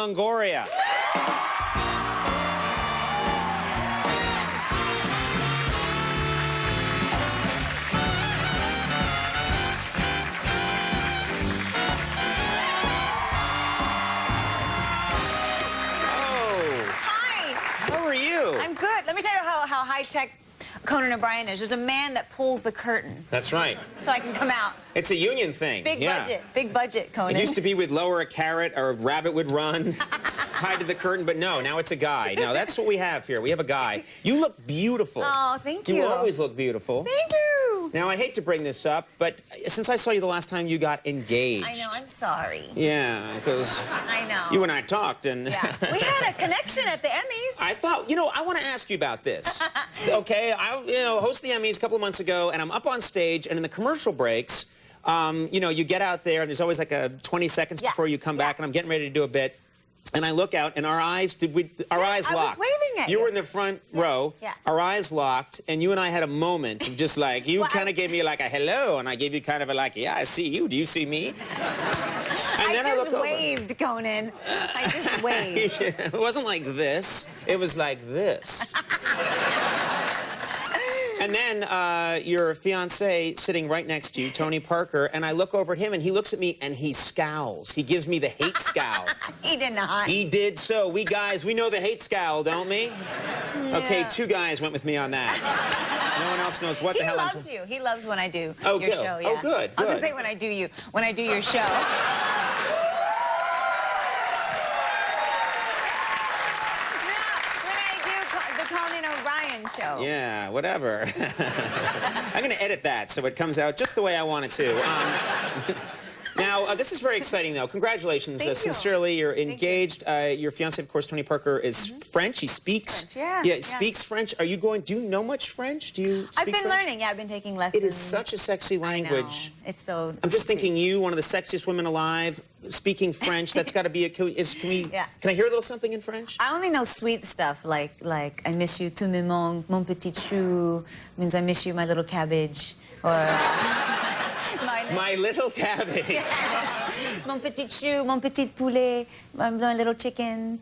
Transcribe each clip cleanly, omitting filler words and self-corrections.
Longoria. How are you? I'm good. Let me tell you how high-tech Conan O'Brien is. There's a man that pulls the curtain. That's right. So I can come out. It's a union thing. Big budget, Conan. It used to be we'd lower a carrot or a rabbit would run tied to the curtain, but no, now it's a guy. Now that's what we have here. We have a guy. You look beautiful. Oh, thank you. You always look beautiful. Thank you. Now, I hate to bring this up, but since I saw you the last time, you got engaged. I know, I'm sorry. Yeah, because I know. You and I talked, and... Yeah, we had a connection at the Emmys. I thought, I want to ask you about this. Okay, I hosted the Emmys a couple of months ago, and I'm up on stage, and in the commercial breaks, you get out there, and there's always like a 20 seconds before you come back, and I'm getting ready to do a bit. And I look out, and our eyes locked. I was waving at you. You were in the front row. Yeah. Our eyes locked, and you and I had a moment of just like, you kind of gave me like a hello, and I gave you kind of a like, yeah, I see you. Do you see me? And then I just waved, Conan. I just waved. It wasn't like this. It was like this. And then your fiancé sitting right next to you, Tony Parker, and I look over at him, and he looks at me, and he scowls. He gives me the hate scowl. He did not. He did so. We guys, we know the hate scowl, don't we? Yeah. Okay, 2 guys went with me on that. No one else knows what the hell I'm... He loves you. He loves when I do your show. Yeah. Oh, good. I was going to say when I do your show. Conan O'Brien show. Yeah, whatever. I'm going to edit that so it comes out just the way I want it to. Now, this is very exciting, though. Congratulations. Thank you. Sincerely, you're engaged. Your fiancé, of course, Tony Parker, is French. He speaks... French, yeah. Speaks French. Are you going... Do you know much French? Do you speak I've been French? learning. Yeah, I've been taking lessons. It is such a sexy language. I know. It's so... I'm just thinking you, one of the sexiest women alive, speaking French. That's got to be a... Can I hear a little something in French? I only know sweet stuff, like I miss you, tu me manques, mon petit chou, means I miss you, my little cabbage, or... My little cabbage. Mon petit chou, mon petit poulet, my little chicken,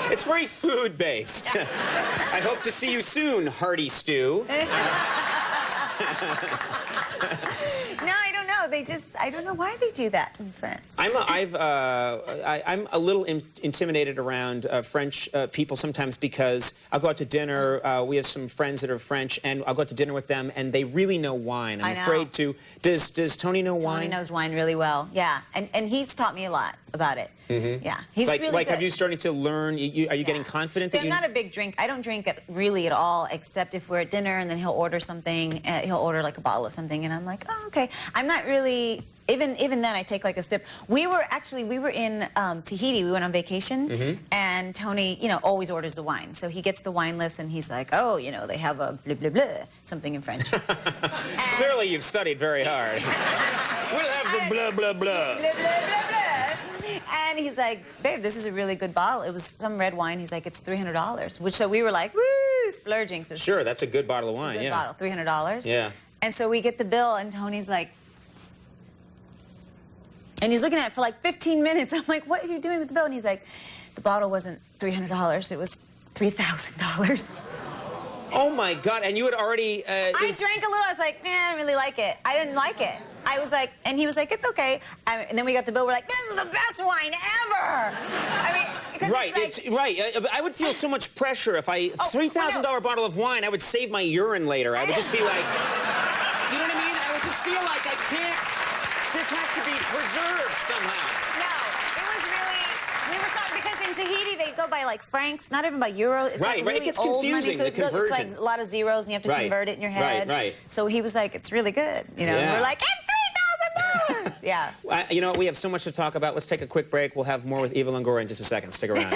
It's very food-based. I hope to see you soon, hearty stew. No, I don't know. I don't know why they do that in France. I'm a little intimidated around French people sometimes because I'll go out to dinner. We have some friends that are French, and I'll go out to dinner with them, and they really know wine. I'm afraid to. Does Tony know wine? Tony knows wine really well. Yeah, and he's taught me a lot about it. Yeah, he's really good. Have you starting to learn? Are you getting confident that I'm not a big drink. I don't drink it really at all, except if we're at dinner and then he'll order something. He'll order like a bottle of something, and I'm like, oh, okay. I'm not really. Even then, I take like a sip. We were in Tahiti. We went on vacation, and Tony, always orders the wine. So he gets the wine list, and he's like, oh, they have a blah blah blah, something in French. Clearly, you've studied very hard. We'll have the blah blah blah. Blah blah blah blah. And he's like, babe, this is a really good bottle. It was some red wine. He's like, it's $300. Which so we were like, woo, splurging. So sure, that's a good bottle of wine. It's a good bottle, $300. Yeah. And so we get the bill, and Tony's like. And he's looking at it for like 15 minutes. I'm like, what are you doing with the bill? And he's like, the bottle wasn't $300. It was $3,000. Oh, my God. And you had already... I drank a little. I was like, man, I don't really like it. I didn't like it. I was like... And he was like, it's okay. And then we got the bill. We're like, this is the best wine ever. I mean... Right. I would feel so much pressure if I... $3,000 bottle of wine, I would save my urine later. I would just be like... You know what I mean? I would just feel like I can't... This has to be preserved somehow. No, it was really... We were talking because in Tahiti they go by like francs, not even by euro. It's like really It gets old confusing, money, so the conversion. it's like a lot of zeros, and you have to convert it in your head. Right. So he was like, "It's really good," And we're like, "It's $3,000." Yeah. You know what? We have so much to talk about. Let's take a quick break. We'll have more with Eva Longoria in just a second. Stick around.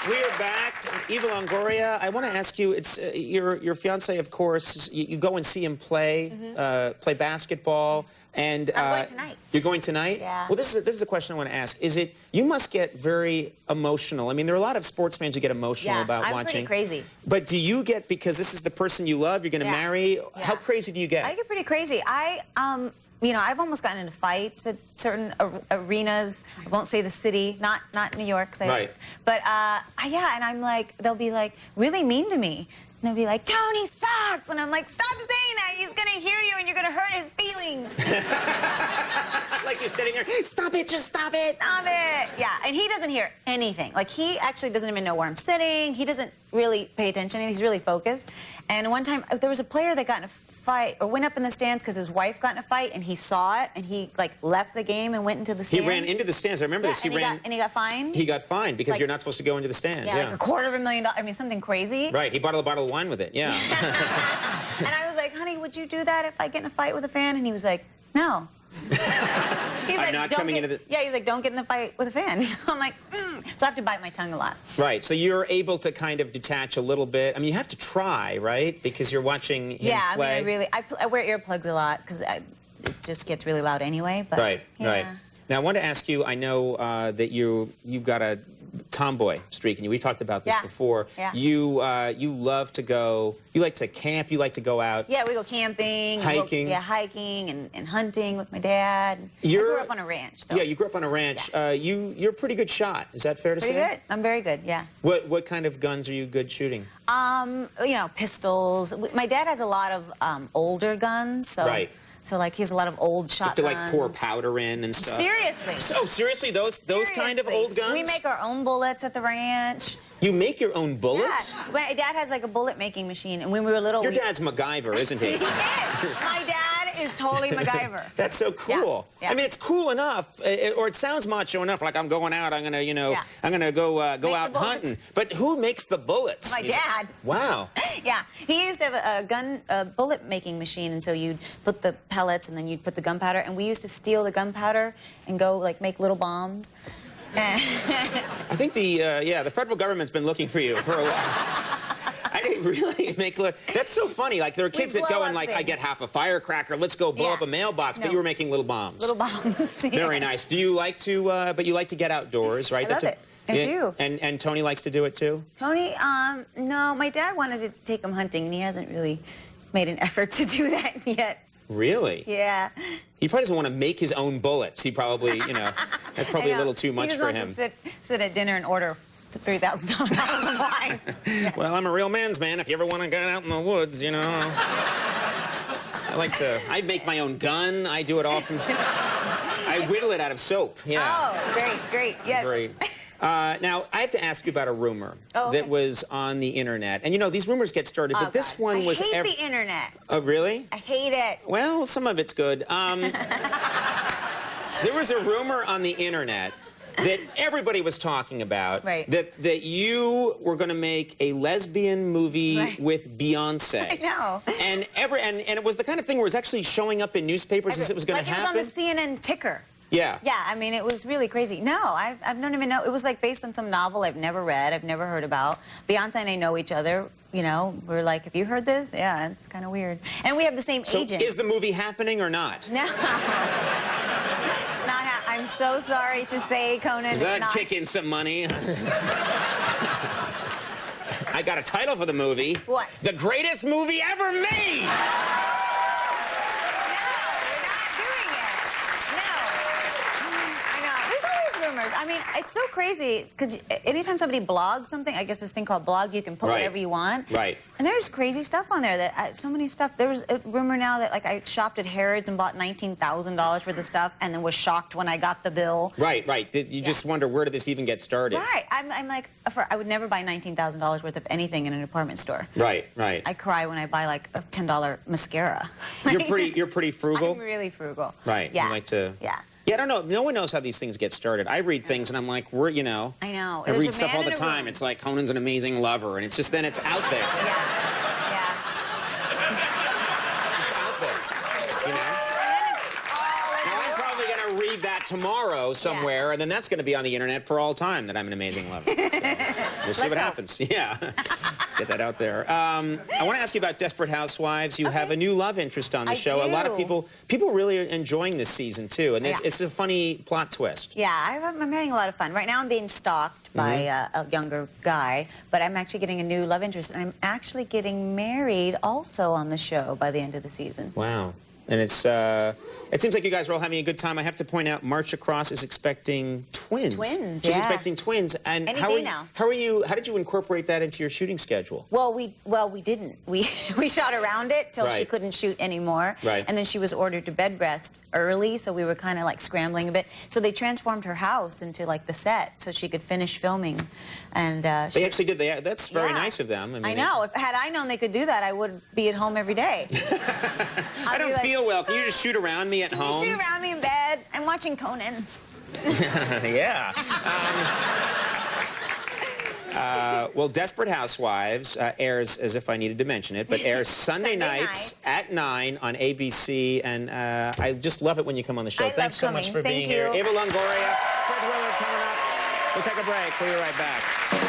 We are back. Eva Longoria, I want to ask you, it's your fiance, of course, you go and see him play, play basketball, and... I'm going tonight. You're going tonight? Yeah. Well, this is a question I want to ask. You must get very emotional. I mean, there are a lot of sports fans who get emotional about I'm watching. pretty crazy. But do you get, because this is the person you love, you're going to marry, how crazy do you get? I get pretty crazy. You know, I've almost gotten into fights at certain arenas. I won't say the city, not New York. Right. But yeah, and I'm like, they'll be like really mean to me. And they'll be like, Tony sucks. And I'm like, stop saying that. He's going to hear you and you're going to hurt his feelings. Like you're standing there, stop it, just stop it. Stop it. Yeah, and he doesn't hear anything. Like, he actually doesn't even know where I'm sitting. He doesn't really pay attention. He's really focused. And one time, there was a player that got in a fight, or went up in the stands because his wife got in a fight, and he saw it, and he, like, left the game and went into the stands. He ran into the stands. I remember this. And he got fined? He got fined because Like, you're not supposed to go into the stands. Yeah, like $250,000. I mean, something crazy. Right. He bought a bottle of wine with it. Yeah. And I was like, honey, would you do that if I get in a fight with a fan? And he was like, no. He's like, not coming into the... Yeah, he's like, don't get in a fight with a fan. I'm like, So I have to bite my tongue a lot. Right. So you're able to kind of detach a little bit. I mean, you have to try, right? Because you're watching him play. I mean, I wear earplugs a lot because it just gets really loud anyway. But, right, yeah. right. Now, I want to ask you, I know that you've got a tomboy streak in you. We talked about this before. Yeah. You love to go, you like to camp, you like to go out. Yeah, we go camping. Hiking. Hiking and hunting with my dad. I grew up on a ranch. So. Yeah, you grew up on a ranch. Yeah. You're a pretty good shot. Is that fair to say? Pretty good. I'm very good, yeah. What kind of guns are you good shooting? You know, pistols. My dad has a lot of older guns, so... Right. So, like, he has a lot of old shotguns. You have to, like, pour powder in and stuff. Seriously. So, seriously, those kind of old guns? We make our own bullets at the ranch. You make your own bullets? Yeah. My dad has, like, a bullet-making machine, and when we were little... Your dad's MacGyver, isn't he? He is. My dad is totally MacGyver. That's so cool. Yeah. I mean, it's cool enough, or it sounds macho enough, like I'm going out, I'm going to, I'm going to go out hunting. But who makes the bullets? My dad. Wow. Yeah. He used to have a bullet-making machine, and so you'd put the pellets, and then you'd put the gunpowder, and we used to steal the gunpowder and go, like, make little bombs. I think the federal government's been looking for you for a while. I didn't really that's so funny. Like, there are kids that go and, like, I get half a firecracker, let's go blow up a mailbox, but you were making little bombs. Little bombs. Very nice. Do you like to, but you like to get outdoors, right? I love it. I do. And Tony likes to do it too? Tony, no, my dad wanted to take him hunting, and he hasn't really made an effort to do that yet. Really? Yeah. He probably doesn't want to make his own bullets. He probably, that's probably a little too much for him. He just wants to sit at dinner and order $3,000 bottles of wine. Well, I'm a real man's man. If you ever want to get out in the woods, I make my own gun. I do it all from... I whittle it out of soap. Yeah. Oh, great. Yes. Now, I have to ask you about a rumor that was on the internet. And, these rumors get started, but this one was... I hate the internet. Oh, really? I hate it. Well, some of it's good. There was a rumor on the internet that everybody was talking about, that you were going to make a lesbian movie with Beyonce. I know. And it was the kind of thing where it was actually showing up in newspapers as it was going to happen. It was on the CNN ticker. Yeah. Yeah, I mean, it was really crazy. No, I don't even know. It was, like, based on some novel I've never read, I've never heard about. Beyonce and I know each other, We're like, have you heard this? Yeah, it's kind of weird. And we have the same agent. Is the movie happening or not? No. It's not I'm so sorry to say, Conan, Does that kick in some money? I got a title for the movie. What? The greatest movie ever made! I mean, it's so crazy because anytime somebody blogs something, I guess this thing called blog, you can put whatever you want. Right. And there's crazy stuff on there that so many stuff. There was a rumor now that, like, I shopped at Harrods and bought $19,000 worth of stuff and then was shocked when I got the bill. Right. You just wonder, where did this even get started? Right. I'm like, I would never buy $19,000 worth of anything in an department store. Right. I cry when I buy, like, a $10 mascara. You're pretty frugal? I'm really frugal. Right. Yeah. You like to... Yeah. Yeah, I don't know. No one knows how these things get started. I read things and I'm like, I know. I know. I read stuff all the time. It's like, Conan's an amazing lover, and it's just, then it's out there. Yeah. It's just out there, Now, I'm probably going to read that tomorrow somewhere, and then that's going to be on the internet for all time, that I'm an amazing lover. So. We'll see what happens. Yeah. Let's get that out there. I want to ask you about Desperate Housewives. You have a new love interest on the show. do. A lot of people really are enjoying this season, too. And it's a funny plot twist. Yeah, I'm having a lot of fun. Right now I'm being stalked by a younger guy, but I'm actually getting a new love interest. And I'm actually getting married also on the show by the end of the season. Wow. And it seems like you guys are all having a good time. I have to point out, Marcia Cross is expecting twins. Twins, She's yeah. expecting twins. And Any how day are, now. How did you incorporate that into your shooting schedule? Well, we didn't. We shot around it till she Right. couldn't shoot anymore. Right. And then she was ordered to bed rest early, so we were kind of like scrambling a bit. So they transformed her house into like the set so she could finish filming. And They actually did. That's very Yeah. nice of them. I know. Had I known they could do that, I would be at home every day. I don't feel well. Can you just shoot around me at Can home? you shoot around me in bed? I'm watching Conan. Yeah. Well, Desperate Housewives airs, as if I needed to mention it, but airs Sunday nights at 9 on ABC, and I just love it when you come on the show. I Thanks love so much coming. for Thank being you. here. Eva Longoria, Fred Willard coming up. We'll take a break. We'll be right back.